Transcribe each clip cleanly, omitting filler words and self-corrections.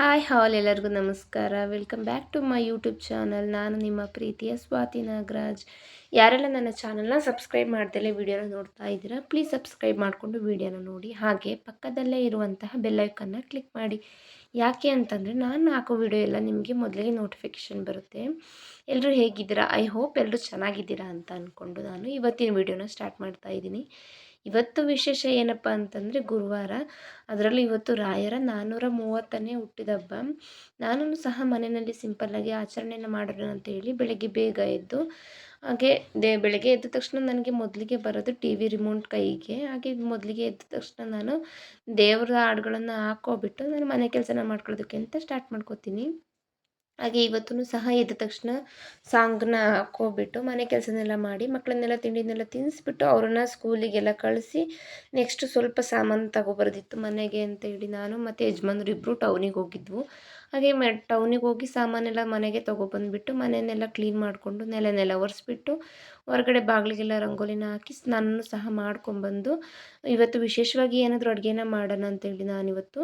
Hi all ಎಲ್ಲರಿಗೂ ನಮಸ್ಕಾರ. Welcome back to my YouTube channel. ನಾನು ನಿಮ್ಮ ಪ್ರೀತಿಯ ಸ್ವಾತಿ ನಾಗರಾಜ್. ಯಾರೆಲ್ಲ ನನ್ನ ಚಾನಲ್ನ ಸಬ್ಸ್ಕ್ರೈಬ್ ಮಾಡ್ದಲೇ ವಿಡಿಯೋನ ನೋಡ್ತಾ ಇದ್ದೀರಾ, ಪ್ಲೀಸ್ ಸಬ್ಸ್ಕ್ರೈಬ್ ಮಾಡಿಕೊಂಡು ವಿಡಿಯೋನ ನೋಡಿ. ಹಾಗೆ ಪಕ್ಕದಲ್ಲೇ ಇರುವಂತಹ ಬೆಲ್ಲೈಕನ್ನ ಕ್ಲಿಕ್ ಮಾಡಿ. ಯಾಕೆ ಅಂತಂದರೆ ನಾನು ಹಾಕೋ ವಿಡಿಯೋ ಎಲ್ಲ ನಿಮಗೆ ಮೊದಲಿಗೆ ನೋಟಿಫಿಕೇಷನ್ ಬರುತ್ತೆ. ಎಲ್ಲರೂ ಹೇಗಿದ್ದೀರಾ? ಐ ಹೋಪ್ ಎಲ್ಲರೂ ಚೆನ್ನಾಗಿದ್ದೀರಾ ಅಂತ ಅಂದ್ಕೊಂಡು ನಾನು ಇವತ್ತಿನ ವಿಡಿಯೋನ ಸ್ಟಾರ್ಟ್ ಮಾಡ್ತಾ ಇದ್ದೀನಿ. ಇವತ್ತು ವಿಶೇಷ ಏನಪ್ಪ ಅಂತಂದರೆ ಗುರುವಾರ, ಅದರಲ್ಲೂ ಇವತ್ತು ರಾಯರ 430ನೇ ಹುಟ್ಟಿದಬ್ಬ. ನಾನು ಸಹ ಮನೆಯಲ್ಲಿ ಸಿಂಪಲ್ಲಾಗಿ ಆಚರಣೆಯನ್ನು ಮಾಡೋಣ ಅಂತೇಳಿ ಬೆಳಗ್ಗೆ ಬೇಗ ಎದ್ದು, ಹಾಗೆ ಬೆಳಗ್ಗೆ ಎದ್ದ ತಕ್ಷಣ ನನಗೆ ಮೊದಲಿಗೆ ಬರೋದು ಟಿ ವಿ ರಿಮೋಟ್ ಕೈಗೆ. ಹಾಗೆ ಮೊದಲಿಗೆ ಎದ್ದ ತಕ್ಷಣ ನಾನು ದೇವರ ಹಾಡುಗಳನ್ನು ಹಾಕ್ಕೊಬಿಟ್ಟು ನಾನು ಮನೆ ಕೆಲಸನ ಮಾಡ್ಕೊಳ್ಳೋದಕ್ಕೆ ಅಂತ ಸ್ಟಾರ್ಟ್ ಮಾಡ್ಕೋತೀನಿ. ಹಾಗೆ ಇವತ್ತೂ ಸಹ ಎದ್ದ ತಕ್ಷಣ ಸಾಂಗ್ನ ಹಾಕ್ಕೊಬಿಟ್ಟು ಮನೆ ಕೆಲಸನೆಲ್ಲ ಮಾಡಿ ಮಕ್ಕಳನ್ನೆಲ್ಲ ತಿಂಡಿನೆಲ್ಲ ತಿನ್ನಿಸ್ಬಿಟ್ಟು ಅವ್ರನ್ನ ಸ್ಕೂಲಿಗೆಲ್ಲ ಕಳಿಸಿ, ನೆಕ್ಸ್ಟ್ ಸ್ವಲ್ಪ ಸಾಮಾನು ತಗೊಬರೋದಿತ್ತು ಮನೆಗೆ ಅಂತೇಳಿ ನಾನು ಮತ್ತು ಯಜಮಾನ್ರು ಇಬ್ಬರು ಟೌನಿಗೆ ಹೋಗಿದ್ವು. ಹಾಗೆ ಟೌನಿಗೆ ಹೋಗಿ ಸಾಮಾನೆಲ್ಲ ಮನೆಗೆ ತೊಗೊಬಂದುಬಿಟ್ಟು ಮನೆಯನ್ನೆಲ್ಲ ಕ್ಲೀನ್ ಮಾಡಿಕೊಂಡು ನೆಲ ಒರೆಸ್ಬಿಟ್ಟು ಹೊರಗಡೆ ಬಾಗಿಲಿಗೆಲ್ಲ ರಂಗೋಲಿನ ಹಾಕಿ ಸ್ನಾನನೂ ಸಹ ಮಾಡ್ಕೊಂಬಂದು, ಇವತ್ತು ವಿಶೇಷವಾಗಿ ಏನಾದರೂ ಅಡುಗೆನ ಮಾಡೋಣ ಅಂತೇಳಿ ನಾನಿವತ್ತು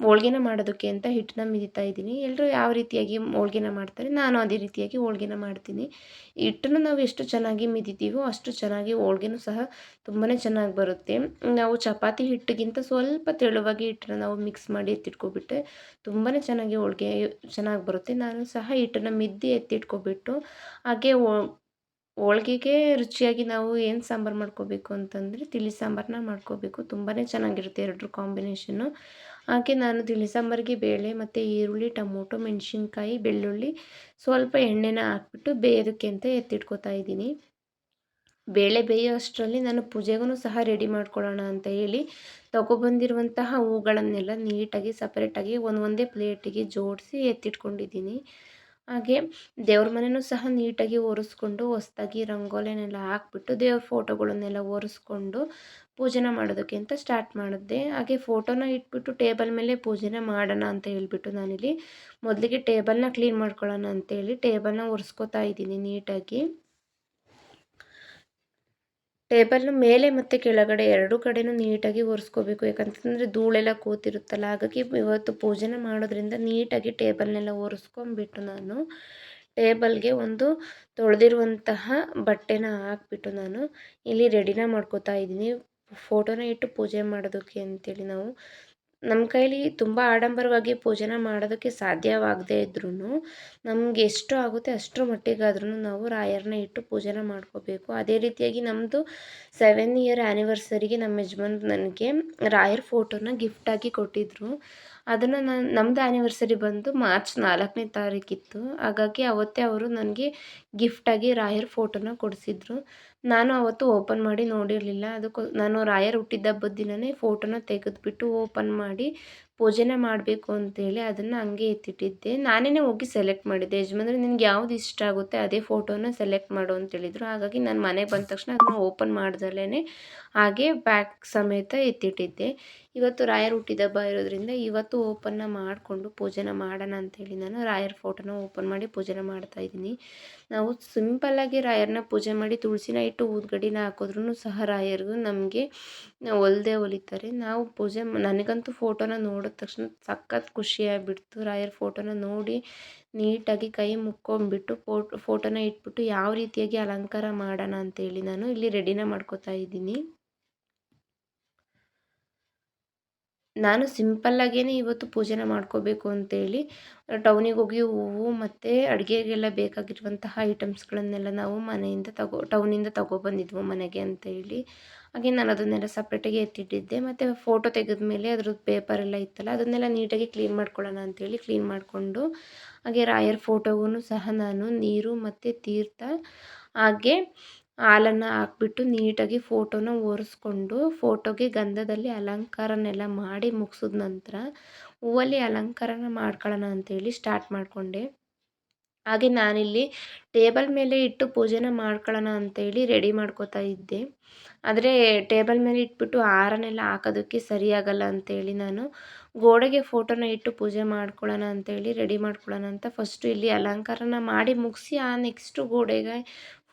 ಹೋಳ್ಗೆನ ಮಾಡೋದಕ್ಕೆ ಅಂತ ಹಿಟ್ಟನ್ನ ಮಿದಿತಾ ಇದ್ದೀನಿ. ಎಲ್ಲರೂ ಯಾವ ರೀತಿಯಾಗಿ ಹೋಳ್ಗೆನ ಮಾಡ್ತಾರೆ, ನಾನು ಅದೇ ರೀತಿಯಾಗಿ ಹೋಳ್ಗೆನ ಮಾಡ್ತೀನಿ. ಹಿಟ್ಟನ್ನು ನಾವು ಎಷ್ಟು ಚೆನ್ನಾಗಿ ಮಿದಿತೀವೋ ಅಷ್ಟು ಚೆನ್ನಾಗಿ ಹೋಳ್ಗೆನೂ ಸಹ ತುಂಬಾ ಚೆನ್ನಾಗಿ ಬರುತ್ತೆ. ನಾವು ಚಪಾತಿ ಹಿಟ್ಟಿಗಿಂತ ಸ್ವಲ್ಪ ತೆಳುವಾಗಿ ಹಿಟ್ಟನ್ನ ನಾವು ಮಿಕ್ಸ್ ಮಾಡಿ ಎತ್ತಿಟ್ಕೊಬಿಟ್ರೆ ತುಂಬಾ ಚೆನ್ನಾಗಿ ಹೋಳ್ಗೆ ಚೆನ್ನಾಗಿ ಬರುತ್ತೆ. ನಾನು ಸಹ ಹಿಟ್ಟನ್ನು ಮಿದ್ದಿ ಎತ್ತಿಟ್ಕೊಬಿಟ್ಟು, ಹಾಗೆ ಹೋಳ್ಗೆಗೆ ರುಚಿಯಾಗಿ ನಾವು ಏನು ಸಾಂಬಾರು ಮಾಡ್ಕೋಬೇಕು ಅಂತಂದರೆ ತಿಳಿ ಸಾಂಬಾರನ್ನ ಮಾಡ್ಕೋಬೇಕು. ತುಂಬಾ ಚೆನ್ನಾಗಿರುತ್ತೆ ಎರಡರ ಕಾಂಬಿನೇಷನ್ನು. ಹಾಗೆ ನಾನು ತಿಳಿ ಸಾಂಬಾರಿಗೆ ಬೇಳೆ ಮತ್ತು ಈರುಳ್ಳಿ, ಟೊಮೊಟೊ, ಮೆಣಸಿನ್ಕಾಯಿ, ಬೆಳ್ಳುಳ್ಳಿ, ಸ್ವಲ್ಪ ಎಣ್ಣೆನ ಹಾಕ್ಬಿಟ್ಟು ಬೇಯೋದಕ್ಕೆ ಅಂತ ಎತ್ತಿಟ್ಕೊತಾ ಇದ್ದೀನಿ. ಬೇಳೆ ಬೇಯೋ ಅಷ್ಟರಲ್ಲಿ ನಾನು ಪೂಜೆಗೂ ಸಹ ರೆಡಿ ಮಾಡ್ಕೊಳ್ಳೋಣ ಅಂತ ಹೇಳಿ ತೊಗೊಬಂದಿರುವಂತಹ ಹೂಗಳನ್ನೆಲ್ಲ ನೀಟಾಗಿ ಸಪ್ರೇಟಾಗಿ ಒಂದೇ ಪ್ಲೇಟಿಗೆ ಜೋಡಿಸಿ ಎತ್ತಿಟ್ಕೊಂಡಿದ್ದೀನಿ. ಹಾಗೆ ದೇವ್ರ ಮನೆಯೂ ಸಹ ನೀಟಾಗಿ ಒರೆಸ್ಕೊಂಡು ಹೊಸ್ದಾಗಿ ರಂಗೋಲಿನೆಲ್ಲ ಹಾಕ್ಬಿಟ್ಟು ದೇವ್ರ ಫೋಟೋಗಳನ್ನೆಲ್ಲ ಒರೆಸ್ಕೊಂಡು ಪೂಜೆನ ಮಾಡೋದಕ್ಕೆ ಅಂತ ಸ್ಟಾರ್ಟ್ ಮಾಡಿದೆ. ಹಾಗೆ ಫೋಟೋನ ಇಟ್ಬಿಟ್ಟು ಟೇಬಲ್ ಮೇಲೆ ಪೂಜೆನ ಮಾಡೋಣ ಅಂತ ಹೇಳ್ಬಿಟ್ಟು ನಾನಿಲ್ಲಿ ಮೊದಲಿಗೆ ಟೇಬಲ್ನ ಕ್ಲೀನ್ ಮಾಡ್ಕೊಳ್ಳೋಣ ಅಂತೇಳಿ ಟೇಬಲ್ನ ಒರೆಸ್ಕೊತಾ ಇದ್ದೀನಿ ನೀಟಾಗಿ. ಟೇಬಲ್ನ ಮೇಲೆ ಮತ್ತು ಕೆಳಗಡೆ ಎರಡೂ ಕಡೆಯೂ ನೀಟಾಗಿ ಒರೆಸ್ಕೋಬೇಕು. ಯಾಕಂತಂದರೆ ಧೂಳೆಲ್ಲ ಕೂತಿರುತ್ತಲ್ಲ, ಹಾಗಾಗಿ ಇವತ್ತು ಪೂಜೆನ ಮಾಡೋದ್ರಿಂದ ನೀಟಾಗಿ ಟೇಬಲ್ನೆಲ್ಲ ಒರೆಸ್ಕೊಂಬಿಟ್ಟು ನಾನು ಟೇಬಲ್ಗೆ ಒಂದು ತೊಳೆದಿರುವಂತಹ ಬಟ್ಟೆನ ಹಾಕ್ಬಿಟ್ಟು ನಾನು ಇಲ್ಲಿ ರೆಡಿನ ಮಾಡ್ಕೋತಾ ಇದ್ದೀನಿ. ಫೋಟೋನ ಇಟ್ಟು ಪೂಜೆ ಮಾಡೋದಕ್ಕೆ ಅಂತೇಳಿ ನಾವು ನಮ್ಮ ಕೈಲಿ ತುಂಬ ಆಡಂಬರವಾಗಿ ಪೂಜೆನ ಮಾಡೋದಕ್ಕೆ ಸಾಧ್ಯವಾಗದೇ ಇದ್ರೂ ನಮ್ಗೆ ಎಷ್ಟು ಆಗುತ್ತೆ ಅಷ್ಟರ ಮಟ್ಟಿಗಾದ್ರೂ ನಾವು ರಾಯರನ್ನ ಇಟ್ಟು ಪೂಜೆನ ಮಾಡ್ಕೋಬೇಕು. ಅದೇ ರೀತಿಯಾಗಿ ನಮ್ಮದು 7 ಇಯರ್ ಆ್ಯನಿವರ್ಸರಿಗೆ ನಮ್ಮ ಯಜಮಾನ್ರು ನನಗೆ ರಾಯರ ಫೋಟೋನ ಗಿಫ್ಟಾಗಿ ಕೊಟ್ಟಿದ್ದರು. ಅದನ್ನು ನಮ್ಮದು ಆ್ಯನಿವರ್ಸರಿ ಬಂದು ಮಾರ್ಚ್ 4ನೇ ತಾರೀಕಿತ್ತು. ಹಾಗಾಗಿ ಅವತ್ತೇ ಅವರು ನನಗೆ ಗಿಫ್ಟಾಗಿ ರಾಯರ ಫೋಟೋನ ಕೊಡಿಸಿದ್ರು. ನಾನು ಅವತ್ತು ಓಪನ್ ಮಾಡಿ ನೋಡಿರಲಿಲ್ಲ. ನಾನು ರಾಯರ ಹುಟ್ಟಿದಬ್ಬದ ದಿನವೇ ಫೋಟೋನ ತೆಗೆದುಬಿಟ್ಟು ಓಪನ್ ಮಾಡಿ ಪೂಜೆನ ಮಾಡಬೇಕು ಅಂತೇಳಿ ಅದನ್ನು ಹಂಗೆ ಎತ್ತಿಟ್ಟಿದ್ದೆ. ನಾನೇ ಹೋಗಿ ಸೆಲೆಕ್ಟ್ ಮಾಡಿದ್ದೆ. ಯಜಮಾನ್ರು ನಿನ್ಗೆ ಯಾವ್ದು ಇಷ್ಟ ಆಗುತ್ತೆ ಅದೇ ಫೋಟೋನ ಸೆಲೆಕ್ಟ್ ಮಾಡು ಅಂತೇಳಿದರು. ಹಾಗಾಗಿ ನಾನು ಮನೆಗೆ ಬಂದ ತಕ್ಷಣ ಅದನ್ನು ಓಪನ್ ಮಾಡ್ದಲೇ ಹಾಗೆ ಬ್ಯಾಗ್ ಸಮೇತ ಎತ್ತಿಟ್ಟಿದ್ದೆ. ಇವತ್ತು ರಾಯರ ಹುಟ್ಟಿದಬ್ಬ ಇರೋದ್ರಿಂದ ಇವತ್ತು ಓಪನ್ನ ಮಾಡಿಕೊಂಡು ಪೂಜೆನ ಮಾಡೋಣ ಅಂಥೇಳಿ ನಾನು ರಾಯರ ಫೋಟೋನ ಓಪನ್ ಮಾಡಿ ಪೂಜೆನ ಮಾಡ್ತಾಯಿದ್ದೀನಿ. ನಾವು ಸಿಂಪಲ್ಲಾಗಿ ರಾಯರನ್ನ ಪೂಜೆ ಮಾಡಿ ತುಳಸಿನ ಇಟ್ಟು ಊದ್ಗಡ್ಡಿನ ಹಾಕಿದ್ರೂ ಸಹ ರಾಯರಿಗೂ ನಮಗೆ ಒಲಿದೇ ಒಲಿತಾರೆ. ನಾವು ಪೂಜೆ ನನಗಂತೂ ಫೋಟೋನ ನೋಡಿದ ತಕ್ಷಣ ಸಖತ್ ಖುಷಿಯಾಗ್ಬಿಡ್ತು. ರಾಯರ ಫೋಟೋನ ನೋಡಿ ನೀಟಾಗಿ ಕೈ ಮುಕ್ಕೊಂಬಿಟ್ಟು ಫೋಟೋನ ಇಟ್ಬಿಟ್ಟು ಯಾವ ರೀತಿಯಾಗಿ ಅಲಂಕಾರ ಮಾಡೋಣ ಅಂತೇಳಿ ನಾನು ಇಲ್ಲಿ ರೆಡಿನ ಮಾಡ್ಕೋತಾ ಇದ್ದೀನಿ. ನಾನು ಸಿಂಪಲ್ಲಾಗೇ ಇವತ್ತು ಪೂಜೆನ ಮಾಡ್ಕೋಬೇಕು ಅಂತೇಳಿ ಟೌನಿಗೆ ಹೋಗಿ ಹೂವು ಮತ್ತು ಅಡುಗೆಗೆಲ್ಲ ಬೇಕಾಗಿರುವಂತಹ ಐಟಮ್ಸ್ಗಳನ್ನೆಲ್ಲ ನಾವು ಟೌನಿಂದ ತಗೊಬಂದಿದ್ವು ಮನೆಗೆ ಅಂತೇಳಿ. ಹಾಗೆ ನಾನು ಅದನ್ನೆಲ್ಲ ಸಪ್ರೇಟಾಗಿ ಎತ್ತಿಟ್ಟಿದ್ದೆ. ಮತ್ತು ಫೋಟೋ ತೆಗೆದ್ಮೇಲೆ ಅದ್ರದ್ದು ಪೇಪರೆಲ್ಲ ಇತ್ತಲ್ಲ ಅದನ್ನೆಲ್ಲ ನೀಟಾಗಿ ಕ್ಲೀನ್ ಮಾಡ್ಕೊಳ್ಳೋಣ ಅಂತೇಳಿ ಕ್ಲೀನ್ ಮಾಡಿಕೊಂಡು, ಹಾಗೆ ರಾಯರ ಫೋಟೋಗೂ ಸಹ ನಾನು ನೀರು ಮತ್ತು ತೀರ್ಥ ಹಾಗೆ ಹಾಲನ್ನು ಹಾಕ್ಬಿಟ್ಟು ನೀಟಾಗಿ ಫೋಟೋನ ಒರೆಸ್ಕೊಂಡು ಫೋಟೋಗೆ ಗಂಧದಲ್ಲಿ ಅಲಂಕಾರನೆಲ್ಲ ಮಾಡಿ ಮುಗಿಸಿದ ನಂತರ ಹೂವಲ್ಲಿ ಅಲಂಕಾರನ ಮಾಡ್ಕೊಳ್ಳೋಣ ಅಂತೇಳಿ ಸ್ಟಾರ್ಟ್ ಮಾಡಿಕೊಂಡೆ. ಹಾಗೆ ನಾನಿಲ್ಲಿ ಟೇಬಲ್ ಮೇಲೆ ಇಟ್ಟು ಪೂಜೆನ ಮಾಡ್ಕೊಳ್ಳೋಣ ಅಂತೇಳಿ ರೆಡಿ ಮಾಡ್ಕೋತಾ ಇದ್ದೆ. ಆದರೆ ಟೇಬಲ್ ಮೇಲೆ ಇಟ್ಬಿಟ್ಟು ಹಾರನೆಲ್ಲ ಹಾಕೋದಕ್ಕೆ ಸರಿಯಾಗಲ್ಲ ಅಂತೇಳಿ ನಾನು ಗೋಡೆಗೆ ಫೋಟೋನ ಇಟ್ಟು ಪೂಜೆ ಮಾಡ್ಕೊಳ್ಳೋಣ ಅಂತೇಳಿ ರೆಡಿ ಮಾಡ್ಕೊಳ್ಳೋಣ ಅಂತ ಫಸ್ಟು ಇಲ್ಲಿ ಅಲಂಕಾರನ ಮಾಡಿ ಮುಗಿಸಿ ನೆಕ್ಸ್ಟು ಗೋಡೆಗೆ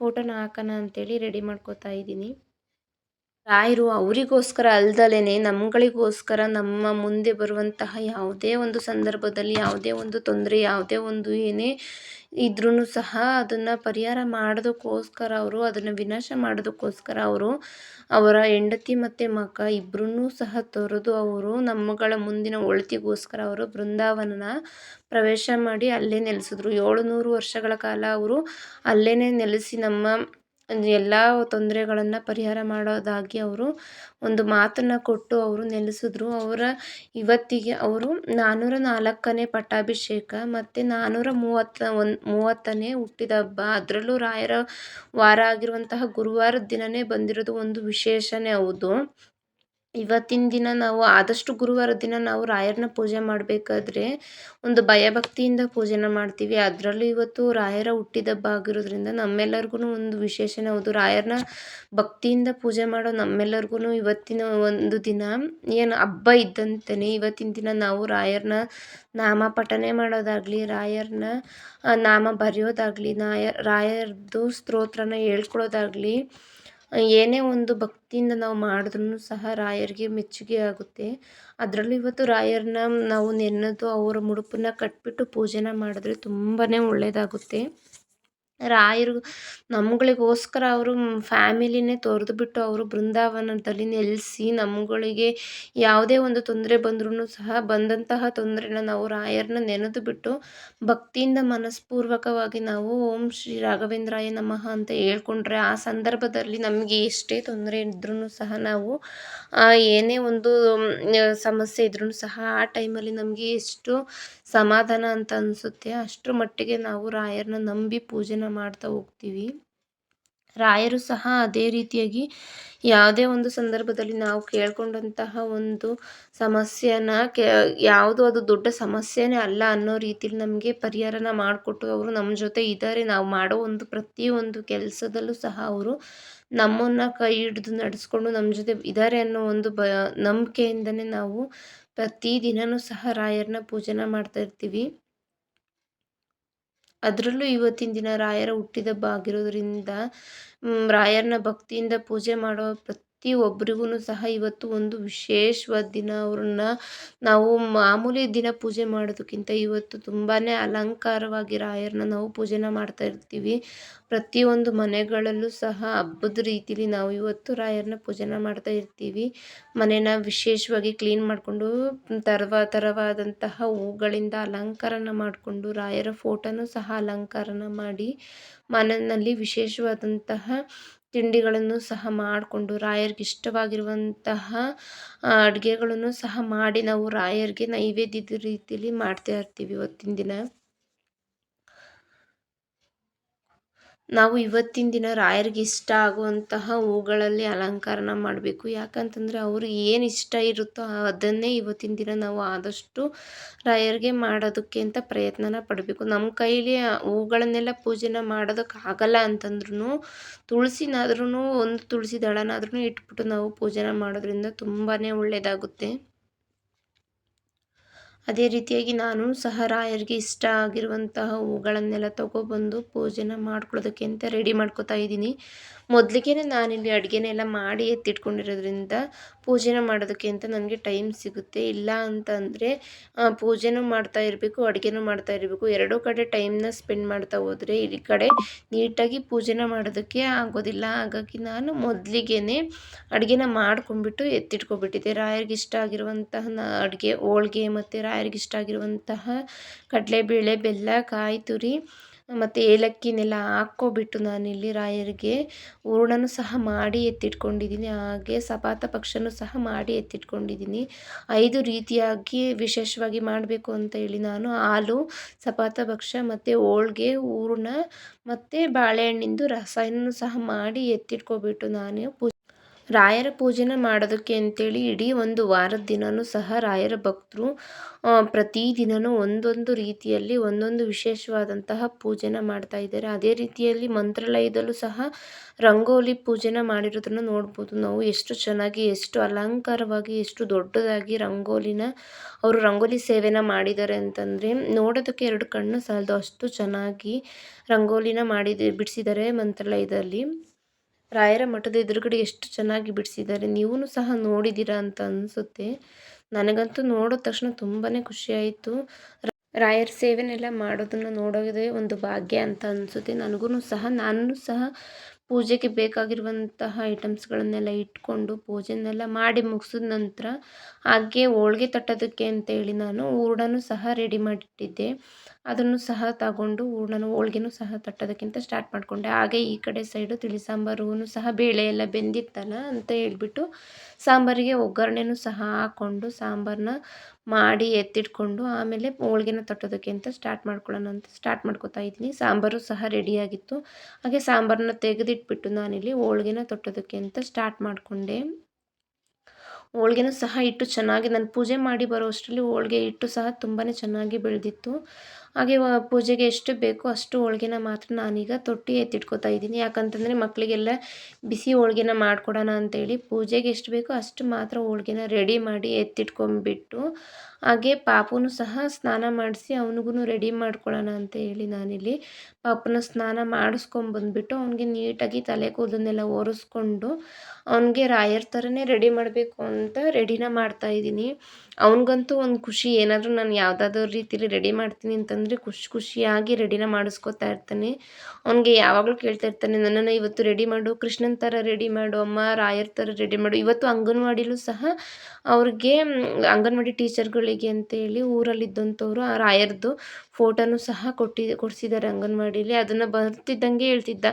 ಫೋಟೋನ ಹಾಕೋಣ ಅಂತೇಳಿ ರೆಡಿ ಮಾಡ್ಕೋತಾ ಇದ್ದೀನಿ. ರಾಯರು ಅವರಿಗೋಸ್ಕರ ಅಲ್ದಲೇನೆ ನಮ್ಗಳಿಗೋಸ್ಕರ ನಮ್ಮ ಮುಂದೆ ಬರುವಂತಹ ಯಾವುದೇ ಒಂದು ಸಂದರ್ಭದಲ್ಲಿ ಯಾವುದೇ ಒಂದು ತೊಂದರೆ ಯಾವುದೇ ಒಂದು ಏನೇ ಇದ್ರೂ ಸಹ ಅದನ್ನು ಪರಿಹಾರ ಮಾಡೋದಕ್ಕೋಸ್ಕರ ಅವರು ಅದನ್ನು ವಿನಾಶ ಮಾಡೋದಕ್ಕೋಸ್ಕರ ಅವರು ಅವರ ಹೆಂಡತಿ ಮತ್ತು ಮಗ ಇಬ್ಬರನ್ನೂ ಸಹ ತೊರೆದು ಅವರು ನಮ್ಮಗಳ ಮುಂದಿನ ಒಳಿತಿಗೋಸ್ಕರ ಅವರು ಬೃಂದಾವನನ ಪ್ರವೇಶ ಮಾಡಿ ಅಲ್ಲೇ ನೆಲೆಸಿದ್ರು. 700 ವರ್ಷಗಳ ಕಾಲ ಅವರು ಅಲ್ಲೇ ನೆಲೆಸಿ ನಮ್ಮ ಎಲ್ಲ ತೊಂದರೆಗಳನ್ನು ಪರಿಹಾರ ಮಾಡೋದಾಗಿ ಅವರು ಒಂದು ಮಾತನ್ನು ಕೊಟ್ಟು ಅವರು ನೆಲೆಸಿದ್ರು. ಇವತ್ತಿಗೆ ಅವರು 404ನೇ ಪಟ್ಟಾಭಿಷೇಕ ಮತ್ತು 430ನೇ ಹುಟ್ಟಿದ ಹಬ್ಬ, ಅದರಲ್ಲೂ ರಾಯರ ವಾರ ಆಗಿರುವಂತಹ ಗುರುವಾರದ ದಿನವೇ ಬಂದಿರೋದು ಒಂದು ವಿಶೇಷವೇ ಹೌದು. ಇವತ್ತಿನ ದಿನ ನಾವು ಆದಷ್ಟು ಗುರುವಾರದ ದಿನ ನಾವು ರಾಯರನ್ನ ಪೂಜೆ ಮಾಡಬೇಕಾದ್ರೆ ಒಂದು ಭಯಭಕ್ತಿಯಿಂದ ಪೂಜೆನ ಮಾಡ್ತೀವಿ. ಅದರಲ್ಲೂ ಇವತ್ತು ರಾಯರ ಹುಟ್ಟಿದಬ್ಬ ಆಗಿರೋದ್ರಿಂದ ನಮ್ಮೆಲ್ಲರಿಗೂ ಒಂದು ವಿಶೇಷನೇ ಹೌದು. ರಾಯರನ್ನ ಭಕ್ತಿಯಿಂದ ಪೂಜೆ ಮಾಡೋ ನಮ್ಮೆಲ್ಲರಿಗೂ ಇವತ್ತಿನ ಒಂದು ದಿನ ಏನು ಹಬ್ಬ ಇದ್ದಂತೆಯೇ. ಇವತ್ತಿನ ದಿನ ನಾವು ರಾಯರನ್ನ ನಾಮ ಪಠನೆ ಮಾಡೋದಾಗಲಿ, ರಾಯರನ್ನ ನಾಮ ಬರೆಯೋದಾಗಲಿ, ರಾಯರದ್ದು ಸ್ತೋತ್ರನ ಹೇಳ್ಕೊಳ್ಳೋದಾಗಲಿ, ಏನೇ ಒಂದು ಭಕ್ತಿಯಿಂದ ನಾವು ಮಾಡಿದ್ರೂ ಸಹ ರಾಯರಿಗೆ ಮೆಚ್ಚುಗೆ ಆಗುತ್ತೆ. ಅದರಲ್ಲೂ ಇವತ್ತು ರಾಯರನ್ನ ನಾವು ನೆನೆದು ಅವರ ಮುಡುಪನ್ನ ಕಟ್ಟಿಬಿಟ್ಟು ಪೂಜೆನ ಮಾಡಿದ್ರೆ ತುಂಬಾ ಒಳ್ಳೆಯದಾಗುತ್ತೆ. ರಾಯರು ನಮ್ಗಳಿಗೋಸ್ಕರ ಅವರು ಫ್ಯಾಮಿಲಿನೇ ತೊರೆದುಬಿಟ್ಟು ಅವರು ಬೃಂದಾವನದಲ್ಲಿ ನೆಲೆಸಿ ನಮ್ಮಗಳಿಗೆ ಯಾವುದೇ ಒಂದು ತೊಂದರೆ ಬಂದ್ರೂ ಸಹ ಬಂದಂತಹ ತೊಂದರೆನ ನಾವು ರಾಯರನ್ನ ನೆನೆದು ಬಿಟ್ಟು ಭಕ್ತಿಯಿಂದ ಮನಸ್ಪೂರ್ವಕವಾಗಿ ನಾವು ಓಂ ಶ್ರೀ ರಾಘವೇಂದ್ರಾಯ ನಮಃ ಅಂತ ಹೇಳ್ಕೊಂಡ್ರೆ ಆ ಸಂದರ್ಭದಲ್ಲಿ ನಮಗೆ ಎಷ್ಟೇ ತೊಂದರೆ ಇದ್ರೂ ಸಹ ನಾವು ಏನೇ ಒಂದು ಸಮಸ್ಯೆ ಇದ್ರೂ ಸಹ ಆ ಟೈಮಲ್ಲಿ ನಮಗೆ ಎಷ್ಟು ಸಮಾಧಾನ ಅಂತ ಅನಿಸುತ್ತೆ. ಅಷ್ಟರ ಮಟ್ಟಿಗೆ ನಾವು ರಾಯರನ್ನ ನಂಬಿ ಪೂಜೆನ ಮಾಡ್ತಾ ಹೋಗ್ತೀವಿ. ರಾಯರು ಸಹ ಅದೇ ರೀತಿಯಾಗಿ ಯಾವುದೇ ಒಂದು ಸಂದರ್ಭದಲ್ಲಿ ನಾವು ಕೇಳ್ಕೊಂಡಂತಹ ಒಂದು ಸಮಸ್ಯೆನ ಯಾವುದು ಅದು ದೊಡ್ಡ ಸಮಸ್ಯೆನೇ ಅಲ್ಲ ಅನ್ನೋ ರೀತಿಲಿ ನಮಗೆ ಪರಿಹಾರನ ಮಾಡಿಕೊಟ್ಟು ಅವರು ನಮ್ಮ ಜೊತೆ ಇದ್ದಾರೆ. ನಾವು ಮಾಡೋ ಒಂದು ಪ್ರತಿಯೊಂದು ಕೆಲಸದಲ್ಲೂ ಸಹ ಅವರು ನಮ್ಮನ್ನು ಕೈ ಹಿಡಿದು ನಡೆಸ್ಕೊಂಡು ನಮ್ಮ ಜೊತೆ ಇದ್ದಾರೆ ಅನ್ನೋ ಒಂದು ನಂಬಿಕೆಯಿಂದನೇ ನಾವು ಪ್ರತಿದಿನವೂ ಸಹ ರಾಯರನ್ನ ಪೂಜೆನ ಮಾಡ್ತಾ ಇರ್ತೀವಿ. ಅದರಲ್ಲೂ ಇವತ್ತಿನ ದಿನ ರಾಯರ ಹುಟ್ಟಿದಬ್ಬ ಆಗಿರೋದ್ರಿಂದ ರಾಯರನ್ನ ಭಕ್ತಿಯಿಂದ ಪೂಜೆ ಮಾಡೋ ಪ್ರತಿಯೊಬ್ಬರಿಗೂ ಸಹ ಇವತ್ತು ಒಂದು ವಿಶೇಷವಾದ ದಿನ. ಅವ್ರನ್ನ ನಾವು ಮಾಮೂಲಿ ದಿನ ಪೂಜೆ ಮಾಡೋದಕ್ಕಿಂತ ಇವತ್ತು ತುಂಬಾ ಅಲಂಕಾರವಾಗಿ ರಾಯರನ್ನ ನಾವು ಪೂಜೆನ ಮಾಡ್ತಾ ಇರ್ತೀವಿ. ಪ್ರತಿಯೊಂದು ಮನೆಗಳಲ್ಲೂ ಸಹ ಹಬ್ಬದ ರೀತಿಲಿ ನಾವು ಇವತ್ತು ರಾಯರನ್ನ ಪೂಜೆನ ಮಾಡ್ತಾ ಇರ್ತೀವಿ. ಮನೇನ ವಿಶೇಷವಾಗಿ ಕ್ಲೀನ್ ಮಾಡಿಕೊಂಡು ಥರವಾದಂತಹ ಹೂಗಳಿಂದ ಅಲಂಕಾರನ ಮಾಡಿಕೊಂಡು ರಾಯರ ಫೋಟೋನೂ ಸಹ ಅಲಂಕಾರನ ಮಾಡಿ ಮನೆಯಲ್ಲಿ ವಿಶೇಷವಾದಂತಹ ತಿಂಡಿಗಳನ್ನು ಸಹ ಮಾಡಿಕೊಂಡು ರಾಯರಿಗೆ ಇಷ್ಟವಾಗಿರುವಂತಹ ಅಡುಗೆಗಳನ್ನು ಸಹ ಮಾಡಿ ನಾವು ರಾಯರಿಗೆ ನೈವೇದ್ಯದ ರೀತಿಯಲ್ಲಿ ಮಾಡ್ತಾ ಇರ್ತೀವಿ. ಇವತ್ತಿನ ದಿನ ನಾವು ಇವತ್ತಿನ ದಿನ ರಾಯರಿಗೆ ಇಷ್ಟ ಆಗುವಂತಹ ಹೂಗಳಲ್ಲಿ ಅಲಂಕಾರನ ಮಾಡಬೇಕು. ಯಾಕಂತಂದರೆ ಅವರು ಏನು ಇಷ್ಟ ಇರುತ್ತೋ ಅದನ್ನೇ ಇವತ್ತಿನ ದಿನ ನಾವು ಆದಷ್ಟು ರಾಯರಿಗೆ ಮಾಡೋದಕ್ಕೆ ಅಂತ ಪ್ರಯತ್ನನ ಪಡಬೇಕು. ನಮ್ಮ ಕೈಲಿ ಹೂಗಳನ್ನೆಲ್ಲ ಪೂಜೆನ ಮಾಡೋದಕ್ಕಾಗಲ್ಲ ಅಂತಂದ್ರೂ ತುಳಸಿನಾದ್ರೂ ಒಂದು ತುಳಸಿ ದಳನಾದ್ರೂ ಇಟ್ಬಿಟ್ಟು ನಾವು ಪೂಜೆನ ಮಾಡೋದ್ರಿಂದ ತುಂಬಾ ಒಳ್ಳೆಯದಾಗುತ್ತೆ. ಅದೇ ರೀತಿಯಾಗಿ ನಾನು ಸಹ ರಾಯರಿಗೆ ಇಷ್ಟ ಆಗಿರುವಂತಹ ಹೂಗಳನ್ನೆಲ್ಲ ತೊಗೊಬಂದು ಪೂಜೆನ ಮಾಡ್ಕೊಳ್ಳೋದಕ್ಕೆ ಅಂತ ರೆಡಿ ಮಾಡ್ಕೊತಾ ಇದ್ದೀನಿ. ಮೊದಲಿಗೆ ನಾನಿಲ್ಲಿ ಅಡುಗೆನೆಲ್ಲ ಮಾಡಿ ಎತ್ತಿಟ್ಕೊಂಡಿರೋದ್ರಿಂದ ಪೂಜೆನ ಮಾಡೋದಕ್ಕೆ ಅಂತ ನನಗೆ ಟೈಮ್ ಸಿಗುತ್ತೆ. ಇಲ್ಲ ಅಂತಂದರೆ ಪೂಜೆನೂ ಮಾಡ್ತಾ ಇರಬೇಕು, ಅಡುಗೆನೂ ಮಾಡ್ತಾ ಇರಬೇಕು. ಎರಡೂ ಕಡೆ ಟೈಮ್ನ ಸ್ಪೆಂಡ್ ಮಾಡ್ತಾ ಹೋದರೆ ಈ ಕಡೆ ನೀಟಾಗಿ ಪೂಜೆನ ಮಾಡೋದಕ್ಕೆ ಆಗೋದಿಲ್ಲ. ಹಾಗಾಗಿ ನಾನು ಮೊದಲಿಗೆ ಅಡುಗೆನ ಮಾಡ್ಕೊಂಡ್ಬಿಟ್ಟು ಎತ್ತಿಟ್ಕೊಬಿಟ್ಟಿದ್ದೆ. ರಾಯರಿಗೆ ಇಷ್ಟ ಆಗಿರುವಂತಹ ಅಡುಗೆ ಹೋಳ್ಗೆ ಮತ್ತು ರಾಯರಿಗೆ ಇಷ್ಟ ಆಗಿರುವಂತಹ ಕಡಲೆಬೇಳೆ, ಬೆಲ್ಲ, ಕಾಯಿ ತುರಿ ಮತ್ತು ಏಲಕ್ಕಿನೆಲ್ಲ ಹಾಕ್ಕೊಬಿಟ್ಟು ನಾನಿಲ್ಲಿ ರಾಯರಿಗೆ ಹೂರಣನೂ ಸಹ ಮಾಡಿ ಎತ್ತಿಟ್ಕೊಂಡಿದ್ದೀನಿ. ಹಾಗೆ ಸಪಾತ ಪಕ್ಷನೂ ಸಹ ಮಾಡಿ ಎತ್ತಿಟ್ಕೊಂಡಿದ್ದೀನಿ. 5 ರೀತಿಯಾಗಿ ವಿಶೇಷವಾಗಿ ಮಾಡಬೇಕು ಅಂತ ಹೇಳಿ ನಾನು ಹಾಲು, ಸಪಾತ ಭಕ್ಷ ಮತ್ತು ಹೋಳ್ಗೆ, ಹೂರಣ ಮತ್ತು ಬಾಳೆಹಣ್ಣಿಂದು ರಸನೂ ಸಹ ಮಾಡಿ ಎತ್ತಿಟ್ಕೊಬಿಟ್ಟು ನಾನು ರಾಯರ ಪೂಜೆನ ಮಾಡೋದಕ್ಕೆ ಅಂತೇಳಿ ಇಡೀ ಒಂದು ವಾರದ ದಿನವೂ ಸಹ ರಾಯರ ಭಕ್ತರು ಪ್ರತಿದಿನವೂ ಒಂದೊಂದು ರೀತಿಯಲ್ಲಿ ಒಂದೊಂದು ವಿಶೇಷವಾದಂತಹ ಪೂಜೆನ ಮಾಡ್ತಾ ಇದ್ದಾರೆ. ಅದೇ ರೀತಿಯಲ್ಲಿ ಮಂತ್ರಾಲಯದಲ್ಲೂ ಸಹ ರಂಗೋಲಿ ಪೂಜೆನ ಮಾಡಿರೋದನ್ನು ನೋಡ್ಬೋದು ನಾವು. ಎಷ್ಟು ಚೆನ್ನಾಗಿ, ಎಷ್ಟು ಅಲಂಕಾರವಾಗಿ, ಎಷ್ಟು ದೊಡ್ಡದಾಗಿ ಅವರು ರಂಗೋಲಿ ಸೇವೆನ ಮಾಡಿದ್ದಾರೆ ಅಂತಂದರೆ ನೋಡೋದಕ್ಕೆ 2 ಕಣ್ಣು ಸಾಲದು, ಅಷ್ಟು ಚೆನ್ನಾಗಿ ರಂಗೋಲಿನ ಬಿಡಿಸಿದ್ದಾರೆ ಮಂತ್ರಾಲಯದಲ್ಲಿ. ರಾಯರ ಮಠದ ಎದುರುಗಡೆ ಎಷ್ಟು ಚೆನ್ನಾಗಿ ಬಿಡಿಸಿದ್ದಾರೆ. ನೀವೂ ಸಹ ನೋಡಿದ್ದೀರಾ ಅಂತ ಅನಿಸುತ್ತೆ. ನನಗಂತೂ ನೋಡಿದ ತಕ್ಷಣ ತುಂಬಾ ಖುಷಿಯಾಯಿತು. ರಾಯರ ಸೇವೆನೆಲ್ಲ ಮಾಡೋದನ್ನು ನೋಡೋದೇ ಒಂದು ಭಾಗ್ಯ ಅಂತ ಅನಿಸುತ್ತೆ. ನಾನು ಸಹ ಪೂಜೆಗೆ ಬೇಕಾಗಿರುವಂತಹ ಐಟಮ್ಸ್ಗಳನ್ನೆಲ್ಲ ಇಟ್ಕೊಂಡು ಪೂಜೆನೆಲ್ಲ ಮಾಡಿ ಮುಗಿಸಿದ ನಂತರ ಹಾಗೆ ಹೋಳ್ಗೆ ತಟ್ಟೋದಕ್ಕೆ ಅಂತೇಳಿ ನಾನು ಹೂರಣನೂ ಸಹ ರೆಡಿ ಮಾಡಿಟ್ಟಿದ್ದೆ. ಅದನ್ನು ಸಹ ತಗೊಂಡು ಹೋಳ್ಗೆನೂ ಸಹ ತಟ್ಟೋದಕ್ಕಿಂತ ಸ್ಟಾರ್ಟ್ ಮಾಡಿಕೊಂಡೆ. ಹಾಗೆ ಈ ಕಡೆ ಸೈಡು ತಿಳಿ ಸಾಂಬಾರೂ ಸಹ ಬೇಳೆ ಎಲ್ಲ ಬೆಂದಿತ್ತಲ್ಲ ಅಂತ ಹೇಳ್ಬಿಟ್ಟು ಸಾಂಬಾರಿಗೆ ಒಗ್ಗರಣೆನೂ ಸಹ ಹಾಕ್ಕೊಂಡು ಸಾಂಬಾರನ್ನ ಮಾಡಿ ಎತ್ತಿಟ್ಕೊಂಡು ಆಮೇಲೆ ಹೋಳ್ಗೆನ ತಟ್ಟೋದಕ್ಕೆ ಅಂತ ಸ್ಟಾರ್ಟ್ ಮಾಡ್ಕೊತಾ ಇದ್ದೀನಿ. ಸಾಂಬಾರು ಸಹ ರೆಡಿಯಾಗಿತ್ತು. ಹಾಗೆ ಸಾಂಬಾರನ್ನ ತೆಗೆದಿಟ್ಬಿಟ್ಟು ನಾನಿಲ್ಲಿ ಹೋಳ್ಗೆನ ತಟ್ಟೋದಕ್ಕೆ ಅಂತ ಸ್ಟಾರ್ಟ್ ಮಾಡಿಕೊಂಡೆ. ಹೋಳ್ಗೆನೂ ಸಹ ಹಿಟ್ಟು ಚೆನ್ನಾಗಿ ನಾನು ಪೂಜೆ ಮಾಡಿ ಬರೋ ಅಷ್ಟರಲ್ಲಿ ಹೋಳ್ಗೆ ಹಿಟ್ಟು ಸಹ ತುಂಬಾ ಚೆನ್ನಾಗಿ ಬೆಳೆದಿತ್ತು. ಹಾಗೆ ಪೂಜೆಗೆ ಎಷ್ಟು ಬೇಕೋ ಅಷ್ಟು ಹೋಳ್ಗೆನ ಮಾತ್ರ ನಾನೀಗ ತೊಟ್ಟಿ ಎತ್ತಿಟ್ಕೊತಾ ಇದ್ದೀನಿ. ಯಾಕಂತಂದರೆ ಮಕ್ಕಳಿಗೆಲ್ಲ ಬಿಸಿ ಹೋಳ್ಗೆನ ಮಾಡಿಕೊಡೋಣ ಅಂತೇಳಿ ಪೂಜೆಗೆ ಎಷ್ಟು ಬೇಕೋ ಅಷ್ಟು ಮಾತ್ರ ಹೋಳ್ಗೆನ ರೆಡಿ ಮಾಡಿ ಎತ್ತಿಟ್ಕೊಂಡ್ಬಿಟ್ಟು ಹಾಗೆ ಪಾಪುನೂ ಸಹ ಸ್ನಾನ ಮಾಡಿಸಿ ಅವನಿಗೂ ರೆಡಿ ಮಾಡ್ಕೊಳ್ಳೋಣ ಅಂತ ಹೇಳಿ ನಾನಿಲ್ಲಿ ಪಾಪನ ಸ್ನಾನ ಮಾಡಿಸ್ಕೊಂಬಂದ್ಬಿಟ್ಟು ಅವ್ನಿಗೆ ನೀಟಾಗಿ ತಲೆ ಕೂದಲನ್ನೆಲ್ಲ ಒರೆಸ್ಕೊಂಡು ಅವ್ನಿಗೆ ರಾಯರ್ ಥರನೇ ರೆಡಿ ಮಾಡಬೇಕು ಅಂತ ರೆಡಿನ ಮಾಡ್ತಾಯಿದ್ದೀನಿ. ಅವ್ನಿಗಂತೂ ಒಂದು ಖುಷಿ, ಏನಾದರೂ ನಾನು ಯಾವುದಾದ್ರೂ ರೀತಿಲಿ ರೆಡಿ ಮಾಡ್ತೀನಿ ಅಂತಂದರೆ ಖುಷಿಯಾಗಿ ರೆಡಿನ ಮಾಡಿಸ್ಕೊತಾ ಇರ್ತಾನೆ. ಅವ್ನಿಗೆ ಯಾವಾಗಲೂ ಕೇಳ್ತಾ ಇರ್ತಾನೆ, ನನ್ನನ್ನು ಇವತ್ತು ರೆಡಿ ಮಾಡು, ಕೃಷ್ಣನ ಥರ ರೆಡಿ ಮಾಡು ಅಮ್ಮ, ರಾಯರ್ ಥರ ರೆಡಿ ಮಾಡು. ಇವತ್ತು ಅಂಗನವಾಡಿಲೂ ಸಹ ಅವ್ರಿಗೆ ಅಂಗನವಾಡಿ ಟೀಚರ್ಗಳಿಗೆ ಅಂತೇಳಿ ಊರಲ್ಲಿದ್ದಂಥವ್ರು ಆ ರಾಯರ್ದು ಫೋಟೋನೂ ಸಹ ಕೊಡಿಸಿದ್ದಾರೆ ಅಂಗನವಾಡೀಲಿ. ಅದನ್ನು ಬರ್ತಿದ್ದಂಗೆ ಹೇಳ್ತಿದ್ದ,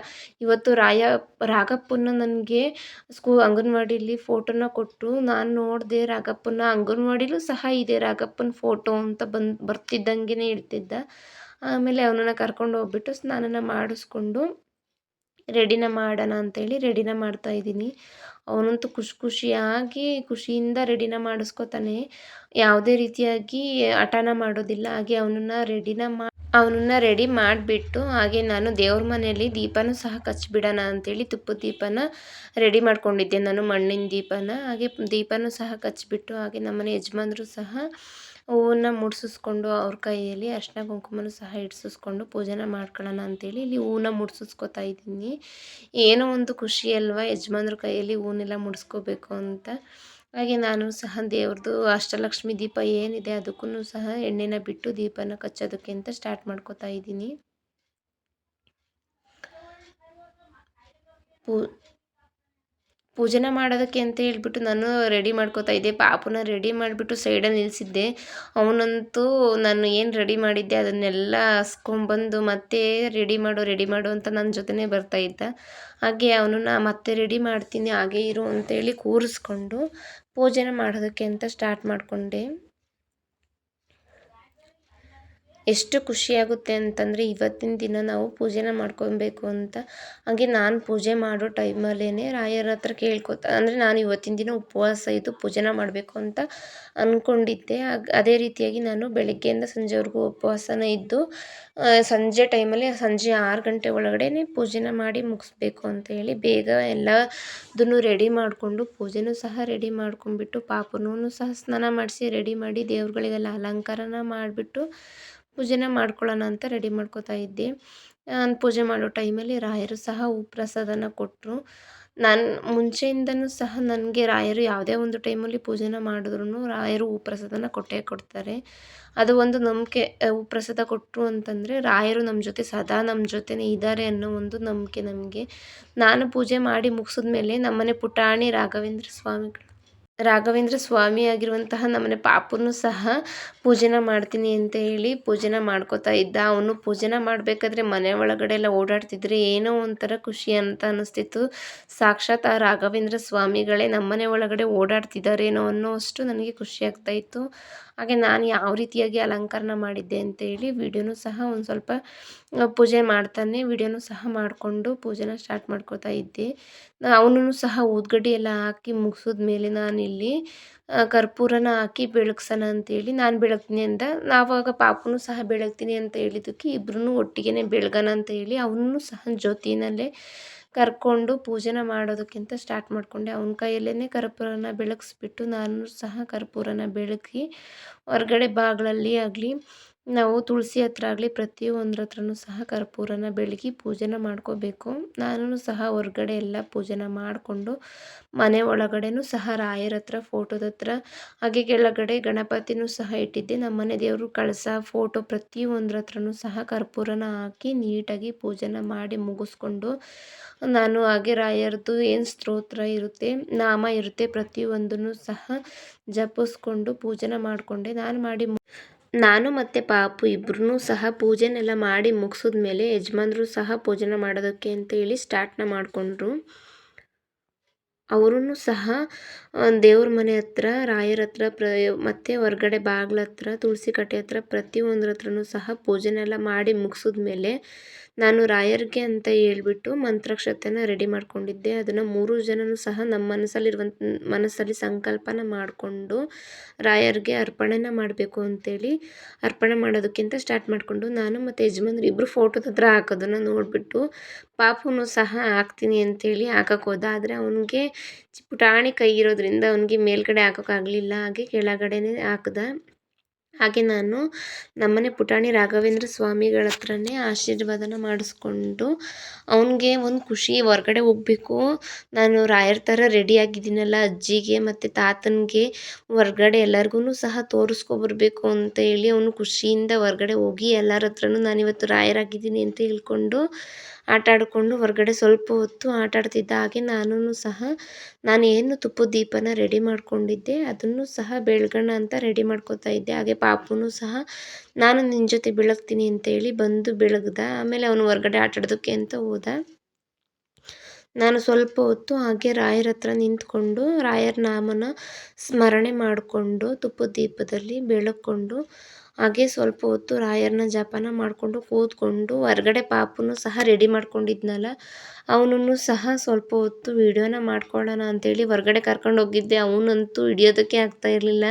ಇವತ್ತು ರಾಗಪ್ಪನ ನನಗೆ ಅಂಗನವಾಡೀಲಿ ಫೋಟೋನ ಕೊಟ್ಟರು, ನಾನು ನೋಡಿದೆ ರಾಗಪ್ಪನ, ಅಂಗನವಾಡಿಲೂ ಸಹ ಇದೆ ರಾಗಪ್ಪನ ಫೋಟೋ ಅಂತ ಬರ್ತಿದ್ದಂಗೆ ಹೇಳ್ತಿದ್ದ. ಆಮೇಲೆ ಅವನನ್ನು ಕರ್ಕೊಂಡು ಹೋಗ್ಬಿಟ್ಟು ಸ್ನಾನನ ಮಾಡಿಸ್ಕೊಂಡು ರೆಡಿನ ಮಾಡೋಣ ಅಂತೇಳಿ ರೆಡಿನ ಮಾಡ್ತಾಯಿದ್ದೀನಿ. ಅವನಂತೂ ಖುಷಿಯಿಂದ ರೆಡಿನ ಮಾಡಿಸ್ಕೊತಾನೆ. ಯಾವುದೇ ರೀತಿಯಾಗಿ ಹಠನ ಮಾಡೋದಿಲ್ಲ. ಹಾಗೆ ಅವನನ್ನು ರೆಡಿ ಮಾಡಿಬಿಟ್ಟು ಹಾಗೆ ನಾನು ದೇವ್ರ ಮನೆಯಲ್ಲಿ ದೀಪನೂ ಸಹ ಹಚ್ಬಿಡೋಣ ಅಂತೇಳಿ ತುಪ್ಪದ ದೀಪನ ರೆಡಿ ಮಾಡ್ಕೊಂಡಿದ್ದೆ ನಾನು, ಮಣ್ಣಿನ ದೀಪನ. ಹಾಗೆ ದೀಪನೂ ಸಹ ಹಚ್ಬಿಟ್ಟು ಹಾಗೆ ನಮ್ಮನೆ ಯಜಮಾನ್ರು ಸಹ ಹೂವನ್ನ ಮುಡ್ಸಿಸ್ಕೊಂಡು ಅವ್ರ ಕೈಯಲ್ಲಿ ಅರಿಶಿನ ಕುಂಕುಮನೂ ಸಹ ಇಡ್ಸಿಸ್ಕೊಂಡು ಪೂಜೆನ ಮಾಡ್ಕೊಳ್ಳೋಣ ಅಂತೇಳಿ ಇಲ್ಲಿ ಹೂವನ್ನ ಮುಡ್ಸಿಸ್ಕೊತಾ ಇದ್ದೀನಿ. ಏನೋ ಒಂದು ಖುಷಿ ಅಲ್ವಾ ಯಜಮಾನ್ರ ಕೈಯಲ್ಲಿ ಹೂವನ್ನೆಲ್ಲ ಮುಡಿಸ್ಕೋಬೇಕು ಅಂತ. ಹಾಗೆ ನಾನು ಸಹ ದೇವ್ರದ್ದು ಅಷ್ಟಲಕ್ಷ್ಮಿ ದೀಪ ಏನಿದೆ ಅದಕ್ಕೂ ಸಹ ಎಣ್ಣೆನ ಬಿಟ್ಟು ದೀಪನ ಹಚ್ಚೋದಕ್ಕೆ ಅಂತ ಸ್ಟಾರ್ಟ್ ಮಾಡ್ಕೊತಾ ಇದ್ದೀನಿ. ಪೂಜೆನ ಮಾಡೋದಕ್ಕೆ ಅಂತ ಹೇಳ್ಬಿಟ್ಟು ನಾನು ರೆಡಿ ಮಾಡ್ಕೊತಾ ಇದ್ದೆ. ಪಾಪುನ ರೆಡಿ ಮಾಡಿಬಿಟ್ಟು ಸೈಡಲ್ಲಿ ನಿಲ್ಲಿಸಿದ್ದೆ. ಅವನಂತೂ ನಾನು ಏನು ರೆಡಿ ಮಾಡಿದ್ದೆ ಅದನ್ನೆಲ್ಲ ಹಸ್ಕೊಂಬಂದು ಮತ್ತೆ ರೆಡಿ ಮಾಡು ಅಂತ ನನ್ನ ಜೊತೆನೇ ಬರ್ತಾಯಿದ್ದ. ಹಾಗೆ ಅವನನ್ನು ಮತ್ತೆ ರೆಡಿ ಮಾಡ್ತೀನಿ ಹಾಗೆ ಇರು ಅಂತೇಳಿ ಕೂರಿಸ್ಕೊಂಡು ಪೂಜೆನ ಮಾಡೋದಕ್ಕೆ ಅಂತ ಸ್ಟಾರ್ಟ್ ಮಾಡಿಕೊಂಡೆ. ಎಷ್ಟು ಖುಷಿಯಾಗುತ್ತೆ ಅಂತಂದರೆ ಇವತ್ತಿನ ದಿನ ನಾವು ಪೂಜೆನ ಮಾಡ್ಕೊಬೇಕು ಅಂತ. ಹಾಗೆ ನಾನು ಪೂಜೆ ಮಾಡೋ ಟೈಮಲ್ಲೇ ರಾಯರ ಹತ್ರ ಅಂದರೆ ನಾನು ಇವತ್ತಿನ ದಿನ ಉಪವಾಸ ಇದ್ದು ಪೂಜೆನ ಮಾಡಬೇಕು ಅಂತ ಅಂದ್ಕೊಂಡಿದ್ದೆ. ಅದೇ ರೀತಿಯಾಗಿ ನಾನು ಬೆಳಗ್ಗೆಯಿಂದ ಸಂಜೆವರೆಗೂ ಉಪವಾಸನ ಇದ್ದು ಸಂಜೆ 6 ಗಂಟೆ ಒಳಗಡೆ ಪೂಜೆನ ಮಾಡಿ ಮುಗಿಸ್ಬೇಕು ಅಂತ ಹೇಳಿ ಬೇಗ ಎಲ್ಲದನ್ನು ರೆಡಿ ಮಾಡಿಕೊಂಡು ಪೂಜೆನೂ ಸಹ ರೆಡಿ ಮಾಡ್ಕೊಂಡ್ಬಿಟ್ಟು ಪಾಪುನೂ ಸಹ ಸ್ನಾನ ಮಾಡಿಸಿ ರೆಡಿ ಮಾಡಿ ದೇವ್ರುಗಳಿಗೆಲ್ಲ ಅಲಂಕಾರನ ಮಾಡಿಬಿಟ್ಟು ಪೂಜೆನ ಮಾಡ್ಕೊಳ್ಳೋಣ ಅಂತ ರೆಡಿ ಮಾಡ್ಕೊತಾ ಇದ್ದೆ. ನಾನು ಪೂಜೆ ಮಾಡೋ ಟೈಮಲ್ಲಿ ರಾಯರು ಸಹ ಪ್ರಸಾದನ ಕೊಟ್ಟರು. ನಾನು ಮುಂಚೆಯಿಂದನೂ ಸಹ ನನಗೆ ರಾಯರು ಯಾವುದೇ ಒಂದು ಟೈಮಲ್ಲಿ ಪೂಜೆನ ಮಾಡಿದ್ರೂ ರಾಯರು ಪ್ರಸಾದನ ಕೊಟ್ಟೇ ಕೊಡ್ತಾರೆ. ಅದು ಒಂದು ನಂಬಿಕೆ. ಪ್ರಸಾದ ಕೊಟ್ಟರು ಅಂತಂದರೆ ರಾಯರು ಸದಾ ನಮ್ಮ ಜೊತೆನೇ ಇದ್ದಾರೆ ಅನ್ನೋ ಒಂದು ನಂಬಿಕೆ ನಮಗೆ. ನಾನು ಪೂಜೆ ಮಾಡಿ ಮುಗಿಸಿದ್ಮೇಲೆ ನಮ್ಮನೆ ಪುಟಾಣಿ ರಾಘವೇಂದ್ರ ಸ್ವಾಮಿ ಆಗಿರುವಂತಹ ನಮ್ಮನೆ ಪಾಪುನೂ ಸಹ ಪೂಜೆನ ಮಾಡ್ತೀನಿ ಅಂತ ಹೇಳಿ ಪೂಜೆನ ಮಾಡ್ಕೋತಾ ಇದ್ದ. ಅವನು ಪೂಜೆನ ಮಾಡಬೇಕಾದ್ರೆ ಮನೆ ಒಳಗಡೆ ಎಲ್ಲ ಓಡಾಡ್ತಿದ್ರೆ ಏನೋ ಒಂಥರ ಖುಷಿ ಅಂತ ಅನ್ನಿಸ್ತಿತ್ತು. ಸಾಕ್ಷಾತ್ ಆ ರಾಘವೇಂದ್ರ ಸ್ವಾಮಿಗಳೇ ನಮ್ಮನೆ ಒಳಗಡೆ ಓಡಾಡ್ತಿದ್ದಾರೇನೋ ಅನ್ನೋಷ್ಟು ನನಗೆ ಖುಷಿ ಆಗ್ತಾಯಿತ್ತು. ಹಾಗೆ ನಾನು ಯಾವ ರೀತಿಯಾಗಿ ಅಲಂಕಾರನ ಮಾಡಿದ್ದೆ ಅಂತೇಳಿ ವಿಡಿಯೋನೂ ಸಹ ಒಂದು ಸ್ವಲ್ಪ ಪೂಜೆ ಮಾಡ್ತಾನೆ ವಿಡಿಯೋನೂ ಸಹ ಮಾಡಿಕೊಂಡು ಪೂಜೆನ ಸ್ಟಾರ್ಟ್ ಮಾಡ್ಕೋತಾ ಇದ್ದೆ. ಅವನೂ ಸಹ ಊದ್ಗಡ್ಡಿ ಎಲ್ಲ ಹಾಕಿ ಮುಗಿಸಿದ್ಮೇಲೆ ನಾನಿಲ್ಲಿ ಕರ್ಪೂರನ ಹಾಕಿ ಬೆಳಗ್ಸೋಣ ಅಂತೇಳಿ ನಾನು ಬೆಳಗ್ತೀನಿ ಅಂದ. ಆವಾಗ ಪಾಪುನೂ ಸಹ ಬೆಳಗ್ತೀನಿ ಅಂತ ಹೇಳಿದ್ದಕ್ಕೆ ಇಬ್ಬರೂ ಒಟ್ಟಿಗೆ ಬೆಳಗೋಣ ಅಂತ ಹೇಳಿ ಅವನೂ ಸಹ ಜೊತೆಯಲ್ಲೇ ಕರ್ಕೊಂಡು ಪೂಜೆನ ಮಾಡೋದಕ್ಕಿಂತ ಸ್ಟಾರ್ಟ್ ಮಾಡಿಕೊಂಡೆ. ಅವನ ಕೈಯಲ್ಲೇ ಕರ್ಪೂರನ ಬೆಳಗಿಸ್ಬಿಟ್ಟು ನಾನು ಸಹ ಕರ್ಪೂರನ ಬೆಳಗಿ ಹೊರಗಡೆ ಬಾಗಿಲಲ್ಲಿ ಆಗಲಿ ನಾವು ತುಳಸಿ ಹತ್ರ ಆಗಲಿ ಪ್ರತಿಯೊಂದ್ರ ಹತ್ರನೂ ಸಹ ಕರ್ಪೂರನ ಬೆಳಗಿ ಪೂಜೆನ ಮಾಡ್ಕೋಬೇಕು. ನಾನು ಸಹ ಹೊರ್ಗಡೆ ಎಲ್ಲ ಪೂಜೆನ ಮಾಡಿಕೊಂಡು ಮನೆ ಒಳಗಡೆನೂ ಸಹ ರಾಯರ ಹತ್ರ ಫೋಟೋದ ಹತ್ರ ಹಾಗೆ ಕೆಳಗಡೆ ಗಣಪತಿನೂ ಸಹ ಇಟ್ಟಿದ್ದೆ. ನಮ್ಮ ಮನೆ ದೇವರು ಕಳಸ ಫೋಟೋ ಪ್ರತಿಯೊಂದ್ರ ಹತ್ರನೂ ಸಹ ಕರ್ಪೂರನ ಹಾಕಿ ನೀಟಾಗಿ ಪೂಜೆನ ಮಾಡಿ ಮುಗಿಸ್ಕೊಂಡು ನಾನು ಹಾಗೆ ರಾಯರದ್ದು ಏನು ಸ್ತೋತ್ರ ಇರುತ್ತೆ ನಾಮ ಇರುತ್ತೆ ಪ್ರತಿಯೊಂದನ್ನು ಸಹ ಜಪಿಸ್ಕೊಂಡು ಪೂಜೆನ ಮಾಡಿಕೊಂಡೆ. ನಾನು ಮತ್ತು ಪಾಪು ಇಬ್ಬರೂ ಸಹ ಪೂಜೆನೆಲ್ಲ ಮಾಡಿ ಮುಗಿಸಿದ್ಮೇಲೆ ಯಜಮಾನ್ರು ಸಹ ಪೂಜೆನ ಮಾಡೋದಕ್ಕೆ ಅಂತೇಳಿ ಸ್ಟಾರ್ಟ್ನ ಮಾಡಿಕೊಂಡ್ರು. ಅವರೂ ಸಹ ದೇವ್ರ ಮನೆ ಹತ್ರ ರಾಯರ ಹತ್ರ ಮತ್ತು ಹೊರ್ಗಡೆ ಬಾಗ್ಲ ಹತ್ರ ತುಳಸಿ ಕಟ್ಟೆ ಹತ್ರ ಪ್ರತಿಯೊಂದ್ರ ಹತ್ರನೂ ಸಹ ಪೂಜೆನೆಲ್ಲ ಮಾಡಿ ಮುಗಿಸಿದ್ಮೇಲೆ ನಾನು ರಾಯರಿಗೆ ಅಂತ ಹೇಳ್ಬಿಟ್ಟು ಮಂತ್ರಾಕ್ಷತೆನ ರೆಡಿ ಮಾಡ್ಕೊಂಡಿದ್ದೆ. ಅದನ್ನು 3 ಜನನೂ ಸಹ ನಮ್ಮ ಮನಸ್ಸಲ್ಲಿ ಸಂಕಲ್ಪನ ಮಾಡಿಕೊಂಡು ರಾಯರಿಗೆ ಅರ್ಪಣೆನ ಮಾಡಬೇಕು ಅಂತೇಳಿ ಅರ್ಪಣೆ ಮಾಡೋದಕ್ಕಿಂತ ಸ್ಟಾರ್ಟ್ ಮಾಡಿಕೊಂಡು ನಾನು ಮತ್ತು ಯಜಮಾನ್ರು ಇಬ್ಬರು ಫೋಟೋದ ಹತ್ರ ಹಾಕೋದನ್ನು ನೋಡಿಬಿಟ್ಟು ಪಾಪುನೂ ಸಹ ಹಾಕ್ತೀನಿ ಅಂತೇಳಿ ಹಾಕಕ್ಕೆ ಹೋದ. ಆದರೆ ಅವನಿಗೆ ಪುಟಾಣಿ ಕೈ ಇರೋದ್ರಿಂದ ಅವನಿಗೆ ಮೇಲ್ಗಡೆ ಹಾಕೋಕ್ಕಾಗಲಿಲ್ಲ. ಹಾಗೆ ಕೆಳಗಡೆನೇ ಹಾಕ್ದ. ಹಾಗೆ ನಾನು ನಮ್ಮನೆ ಪುಟಾಣಿ ರಾಘವೇಂದ್ರ ಸ್ವಾಮಿಗಳ ಹತ್ರನೇ ಆಶೀರ್ವಾದನ ಮಾಡಿಸ್ಕೊಂಡು ಅವನಿಗೆ ಒಂದು ಖುಷಿ ಹೊರ್ಗಡೆ ಹೋಗಬೇಕು ನಾನು ರಾಯರ ಥರ ರೆಡಿಯಾಗಿದ್ದೀನಲ್ಲ ಅಜ್ಜಿಗೆ ಮತ್ತು ತಾತನಿಗೆ ಹೊರ್ಗಡೆ ಎಲ್ಲರಿಗೂ ಸಹ ತೋರಿಸ್ಕೊಬರ್ಬೇಕು ಅಂತ ಹೇಳಿ ಅವನು ಖುಷಿಯಿಂದ ಹೊರ್ಗಡೆ ಹೋಗಿ ಎಲ್ಲರ ಹತ್ರನೂ ನಾನಿವತ್ತು ರಾಯರಾಗಿದ್ದೀನಿ ಅಂತ ಹೇಳ್ಕೊಂಡು ಆಟ ಆಡಿಕೊಂಡು ಹೊರಗಡೆ ಸ್ವಲ್ಪ ಹೊತ್ತು ಆಟ ಆಡ್ತಿದ್ದ. ಹಾಗೆ ನಾನು ಏನು ತುಪ್ಪದ ದೀಪನ ರೆಡಿ ಮಾಡ್ಕೊಂಡಿದ್ದೆ ಅದನ್ನು ಸಹ ಬೆಳಗೋಣ ಅಂತ ರೆಡಿ ಮಾಡ್ಕೋತಾ ಇದ್ದೆ. ಹಾಗೆ ಪಾಪುನೂ ಸಹ ನಾನು ನಿನ್ನ ಜೊತೆ ಬೆಳಗ್ತೀನಿ ಅಂತೇಳಿ ಬಂದು ಬೆಳಗ್ದ. ಆಮೇಲೆ ಅವನು ಹೊರಗಡೆ ಆಟ ಆಡೋದಕ್ಕೆ ಅಂತ ಹೋದ. ನಾನು ಸ್ವಲ್ಪ ಹೊತ್ತು ಹಾಗೆ ರಾಯರ ಹತ್ರ ನಿಂತ್ಕೊಂಡು ರಾಯರ ನಾಮನ ಸ್ಮರಣೆ ಮಾಡಿಕೊಂಡು ತುಪ್ಪದ ದೀಪದಲ್ಲಿ ಬೆಳಗ್ಕೊಂಡು ಹಾಗೆ ಸ್ವಲ್ಪ ಹೊತ್ತು ರಾಯರನ್ನ ಜಪನ ಮಾಡಿಕೊಂಡು ಕೂತ್ಕೊಂಡು ಹೊರಗಡೆ ಪಾಪುನೂ ಸಹ ರೆಡಿ ಮಾಡ್ಕೊಂಡಿದ್ನಲ್ಲ ಅವನನ್ನು ಸಹ ಸ್ವಲ್ಪ ಹೊತ್ತು ವೀಡಿಯೋನ ಮಾಡ್ಕೊಳ್ಳೋಣ ಅಂತೇಳಿ ಹೊರಗಡೆ ಕರ್ಕೊಂಡು ಹೋಗಿದ್ದೆ. ಅವನಂತೂ ಹಿಡಿಯೋದಕ್ಕೆ ಆಗ್ತಾ ಇರಲಿಲ್ಲ.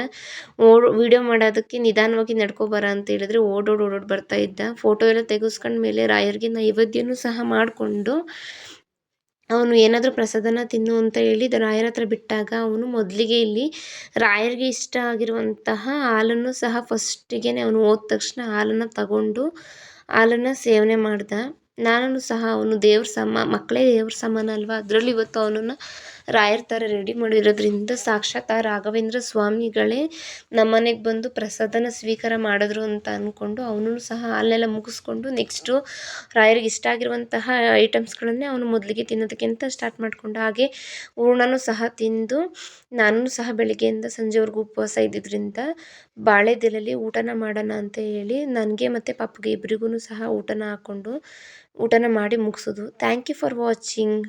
ವೀಡಿಯೋ ಮಾಡೋದಕ್ಕೆ ನಿಧಾನವಾಗಿ ನಡ್ಕೊಬರ ಅಂತ ಹೇಳಿದ್ರೆ ಓಡೋಡಿ ಬರ್ತಾ ಇದ್ದ. ಫೋಟೋ ಎಲ್ಲ ತೆಗೆಸ್ಕೊಂಡ್ಮೇಲೆ ರಾಯರಿಗೆ ನೈವೇದ್ಯನೂ ಸಹ ಮಾಡಿಕೊಂಡು ಅವನು ಏನಾದರೂ ಪ್ರಸಾದನ ತಿನ್ನು ಅಂತ ಹೇಳಿ ರಾಯರ ಹತ್ರ ಬಿಟ್ಟಾಗ ಅವನು ಮೊದಲಿಗೆ ಇಲ್ಲಿ ರಾಯರಿಗೆ ಇಷ್ಟ ಆಗಿರುವಂತಹ ಹಾಲನ್ನು ಸಹ ಫಸ್ಟಿಗೆ ಅವನು ಹೋದ ತಕ್ಷಣ ಹಾಲನ್ನು ತಗೊಂಡು ಹಾಲನ್ನು ಸೇವನೆ ಮಾಡ್ದ. ನಾನು ಸಹ ಅವನು ಮಕ್ಕಳೇ ದೇವ್ರ ಸಮಾನ ಅಲ್ವಾ, ಅದರಲ್ಲಿ ಇವತ್ತು ಅವನನ್ನು ರಾಯರ ಥರ ರೆಡಿ ಮಾಡಿರೋದ್ರಿಂದ ಸಾಕ್ಷಾತ್ ಆ ರಾಘವೇಂದ್ರ ಸ್ವಾಮಿಗಳೇ ನಮ್ಮನೆಗೆ ಬಂದು ಪ್ರಸಾದನ ಸ್ವೀಕಾರ ಮಾಡಿದ್ರು ಅಂತ ಅಂದ್ಕೊಂಡು ಅವನು ಸಹ ಹಾಲನ್ನೆಲ್ಲ ಮುಗಿಸ್ಕೊಂಡು ನೆಕ್ಸ್ಟು ರಾಯರಿಗೆ ಇಷ್ಟ ಆಗಿರುವಂತಹ ಐಟಮ್ಸ್ಗಳನ್ನೇ ಅವನು ಮೊದಲಿಗೆ ತಿನ್ನೋದಕ್ಕಿಂತ ಸ್ಟಾರ್ಟ್ ಮಾಡಿಕೊಂಡ. ಹಾಗೆ ಹೂರ್ಣನೂ ಸಹ ತಿಂದು ನಾನು ಸಹ ಬೆಳಿಗ್ಗೆಯಿಂದ ಸಂಜೆವರೆಗೂ ಉಪವಾಸ ಇದ್ದಿದ್ದರಿಂದ ಬಾಳೆದೆಲೆಯಲ್ಲಿ ಊಟನ ಮಾಡೋಣ ಅಂತ ಹೇಳಿ ನನಗೆ ಮತ್ತು ಪಾಪುಗೆ ಇಬ್ಬರಿಗೂ ಸಹ ಊಟನ ಹಾಕ್ಕೊಂಡು ಊಟನ ಮಾಡಿ ಮುಗಿಸೋದು. Thank you for watching.